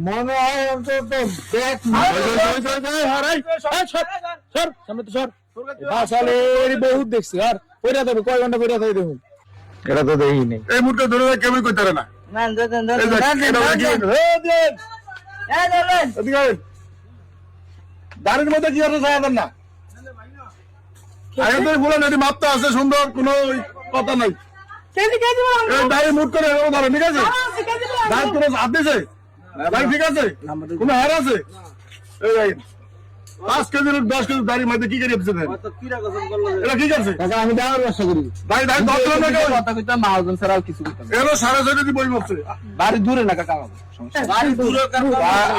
মনে হয় অন্তত ব্যাগ বহুত দেখছি আর পয়রা দেবে কয় ঘন্টা পয়রা থাকে দেখুন এটা তো দেখি নেই এই মুহূর্তে ধরে কেমন করতে পারে না দাঁড়ির মধ্যে কি আছে ছায়া দেন না আগে তো বলেন এটি মাপটা আছে সুন্দর কোনো কথা নাই দাঁড়িয়ে মুট করে ধরেন ঠিক আছে দাঁড় কোনো হাত দিয়েছে দাঁড়ি ঠিক আছে কোনো হার আছে এই 5 কেজি 10 কেজি দাঁড়ির মধ্যে কি করে এটা কি করছে আমি দেওয়ার ব্যবস্থা করি ভাই দাঁড়ি 10 কিলোমিটার কথা কইতাম মাহাজন ছাড়া আর কিছু কইতাম এলো 6:30 বই বলছে বাড়ি দূরে না কাকা বাড়ি দূরে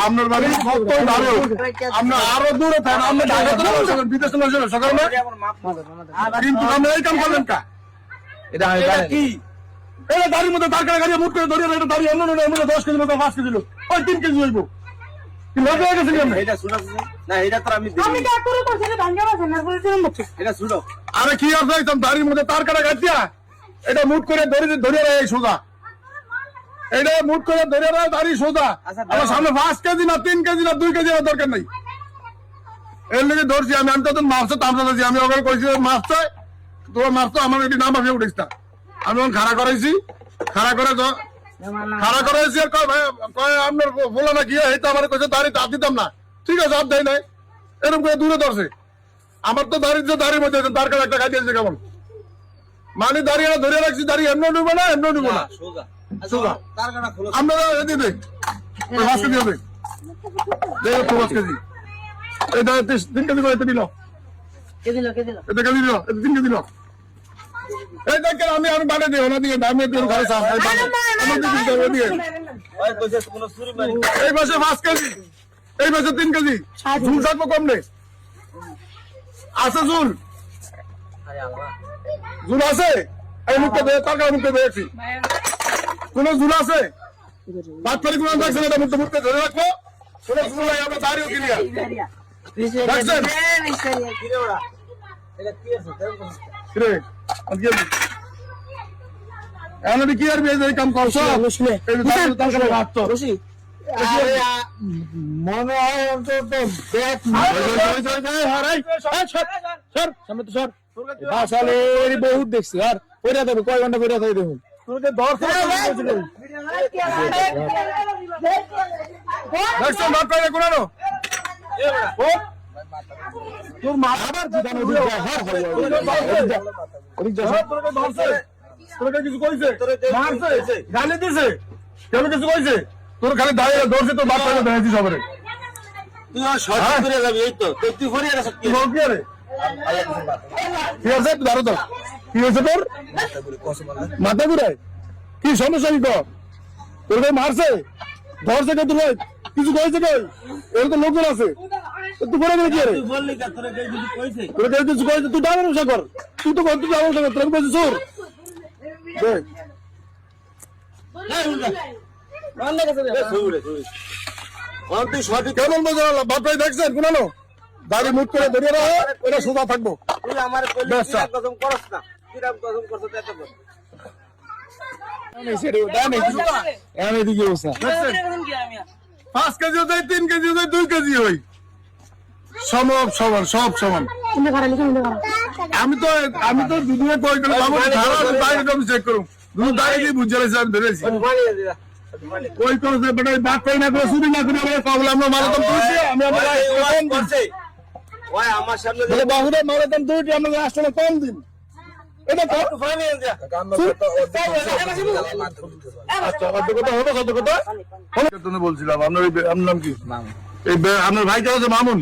আপনার বাড়ি কত ভালো আমরা আরো দূরে থাকেন আমরা ঢাকা থেকে বিদেশ থেকে আসলে সকাল না কিন্তু আমরা এই কাম করলেন কা এটা আমি কি এই দাঁড়ির মধ্যে তার কাটা গাড়ি মুট করে ধরে এটা দাঁড়ি অন্য অন্য 10 কেজি মতো 5 কেজি ওই 3 কেজি হইব কি লজ্জা হয়ে গেছে কেন এটা শুনো না এটা তো আমি আমি কা করে করছি না ভাঙ্গা আছে না করে চলুন এটা শুনো আরে কি আর যাইতাম দাঁড়ির মধ্যে তার কাটা গাড়ি দিয়া এটা মুট করে ধরে এই সোজা এটা মুট করে ধরে দাঁড়ি সোজা আমার সামনে 5 কেজি না 3 কেজি না 2 কেজি দরকার নাই এর লেগে ধরছি আমি তো মাছ তামসাছি আমি ওখানে কইছি মাছ চাই তোমার মাছ তো আমার এটি নাম আসে উঠিস না আমি ওখানে খাড়া করাইছি খাড়া করে তো খাড়া করাইছি আর কয় আপনার বলো না কি এই তো আমার কইছে দাঁড়ি তাপ দিতাম না ঠিক আছে আপ দেয় নাই এরকম করে দূরে ধরছে আমার তো দাঁড়ির মধ্যে তার কাছে একটা খাই দিয়েছে কেমন মানে দাঁড়িয়ে ধরে রাখছি দাঁড়িয়ে এমন নেবো না এমন নেবো না সোজা সোজা তার কাটা খোলো আপনারা এদিকে দেখ 5 কেজি হবে দেখ 5 কেজি এই দাঁড়িয়ে 3 কেজি করে দিল কে দিল এটা কেজি দিল 3 কেজি দিল এই দেখেন আমি বাড়ি দিই ওনা দিয়ে দামে দিয়ে ঘরে সাফ আমার দিকে দিয়ে ওই কইছে কোন চুরি মারি এই মাসে 5 কেজি এই মাসে 3 কেজি ঝুল থাকবো কম নেই আছে ঝুল আরে আল্লাহ ঝুল আছে এই মুখে দিয়ে টাকা মুখে দিয়েছি কোন ঝুল আছে বাদ করে কোন দেখছেন এটা মুখে ধরে রাখবো কোন ঝুল নাই আমরা দাঁড়িয়ে ক্লিয়ার দেখছেন কিরে ওরা এটা কি আছে রে আজকে এমন কি আর এই কাম করছো এই তার কাছে রাত তো মনে হয় অন্তত ব্যাগ বহুত দেখছি আর পয়রা দেবে কয় ঘন্টা পয়রা থাকে দেখুন দেখছেন বাদ করে কোন তোর মাথার জিদানো তোর কিছু কইছে মারছে গালি দিছে কেন কিছু কইছে তোর খালি দাঁড়িয়ে ধরছে তোর বাপ পাইলে দেখেছি সবারে তুই শর্ট করে যাবি এই তো তুই ফরিয়ে রাখ কি বল কি রে কি আছে তুই দাঁড়ো তো কি হয়েছে তোর মাথা ঘুরায় কি সমস্যা কি তোর ভাই মারছে ধরছে কে তোর কিছু কইছে কই এর তো লোকজন আছে তুই করে কি রে তুই বললি কা তোরে কই কিছু কইছে তোর কিছু কইছে তুই দাঁড়ানো কর তুই তো তুই দাঁড়ানো কর তোর কইছে চোর দেখ রান্না কাছে দে সুরে তুই শর্ট কেমন বোঝালো বাপরাই দেখছেন কোনানো দাড়ি মুট করে ধরে রাখো এটা সোজা থাকবো তুই আমার কইলি কিরাম কসম করছ না কিরাম কসম করছ এত বল এদিকে অবস্থা দেখছেন 5 কেজি হই 3 কেজি হই 2 কেজি হই সব সমান আমি তো দুধে কই করে বাবু খারাপ দাঁড়িয়ে আমি চেক করুম দুধ দাঁড়িয়ে দিয়ে বুঝে রেছি আমি ধরেছি কই করে বেটা বাদ কই না করে শুনি না করে আমরা পাগল আমরা মারাতাম তুইছি আমি আমরা কম করছে ওই আমার সামনে বলে বাহুরে মারাতাম তুই আমরা আসলে কম দিন এটা কত ফাইনে যা আচ্ছা কত কথা হলো কত কথা তুমি বলছিলাম আপনার আপনার নাম কি মামুন এই আপনার ভাই কে আছে মামুন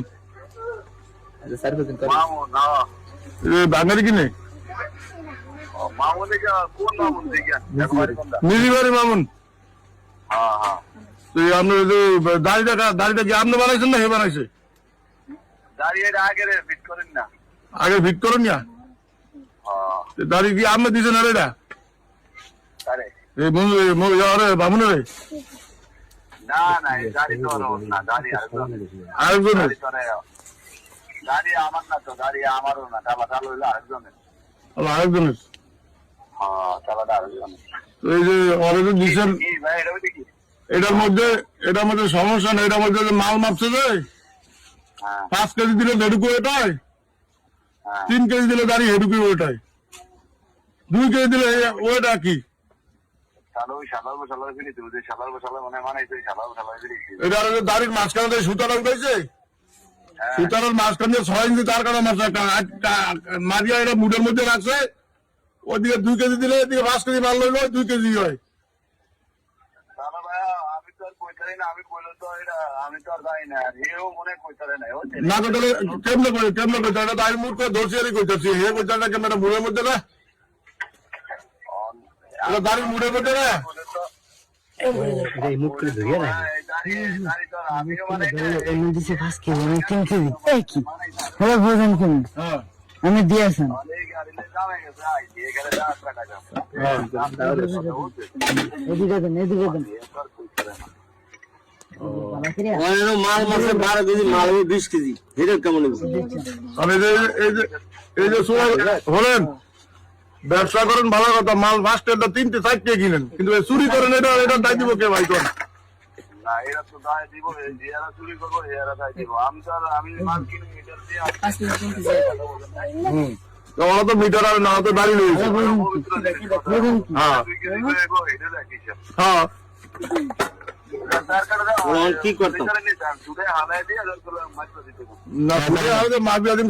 মামুন না এই বাঙালি কিনে মামুন থেকে কোন মামুন থেকে নিজিবাড়ি মামুন হ্যাঁ হ্যাঁ তুই আপনার দাড়িটা কি আপনি বানাইছেন না হে বানাইছে দাঁড়িয়ে আগে ফিট করেন না আগে ভিট করেন না হ্যাঁ দাড়ি কি আপনি দিয়েছেন আর এটা আরে এই বামুনের না না এই দাড়ি তো না দাড়ি আরেকজন দাড়ি আমার না তো দাড়ি আমারও না টাকা চালু হইলো আরেকজনের আরেকজনের হ্যাঁ টাকাটা আরেকজনের তো এই যে অরেঞ্জ দিচ্ছেন কি ভাই এটা দেখি এটার মধ্যে সমস্যা নেই, এটার মধ্যে যে মাল মাপছে যে হ্যাঁ 5 কেজি দিলে দেড়ুকু ওটাই, 3 কেজি দিলে দাঁড়িয়ে হেডুকু ওটাই, 2 কেজি দিলে ওটা কি সালার ফিরে তুই সালার মনে মানে সালার ফিরে এটা আর দাড়ির মাঝখানে যে সুতা লাগাইছে, সুতার মাঝখানে 6 ইঞ্চি তার কাটা মারিয়া এটা মুডের মধ্যে রাখছে, ওদিকে 2 কেজি দিলে এদিকে 5 কেজি মাল লইলো 2 কেজি হয়। দাদা ভাইয়া আমি তো আর কইতারি না, আমি কইলে তো এটা আমি তো আর যাই না, এও মনে কইতারে না না তো তাহলে কেমনে করে এটা দাড়ির মুড করে ধরছি আর কইতাছি, হে কইতার না কেমন মুড়ের মধ্যে না, এটা দাড়ির মুড়ের মধ্যে না। হ্যাঁ আমি দিয়েছেন এদিকে দেন মাল মাসে 12 কেজি মাল 20 কেজি হেডের কেমন আমি এই যে হলেন ব্যবসা করেন ভালো কথা, মাল ফার্স্ট এটা 3টে 4টে কিনেন, কিন্তু চুরি করেন এটা দায় দিব কে ভাই? কোন না এরা তো দায় দিব, এরা চুরি করবো এরা দায় দিব, আমি মাল কিনে মিটার দিয়ে ওরা তো মিটার আর না তো দাঁড়িয়ে রয়েছে। হ্যাঁ কি করতাম হালাই দিয়ে না মাফিয়া দিন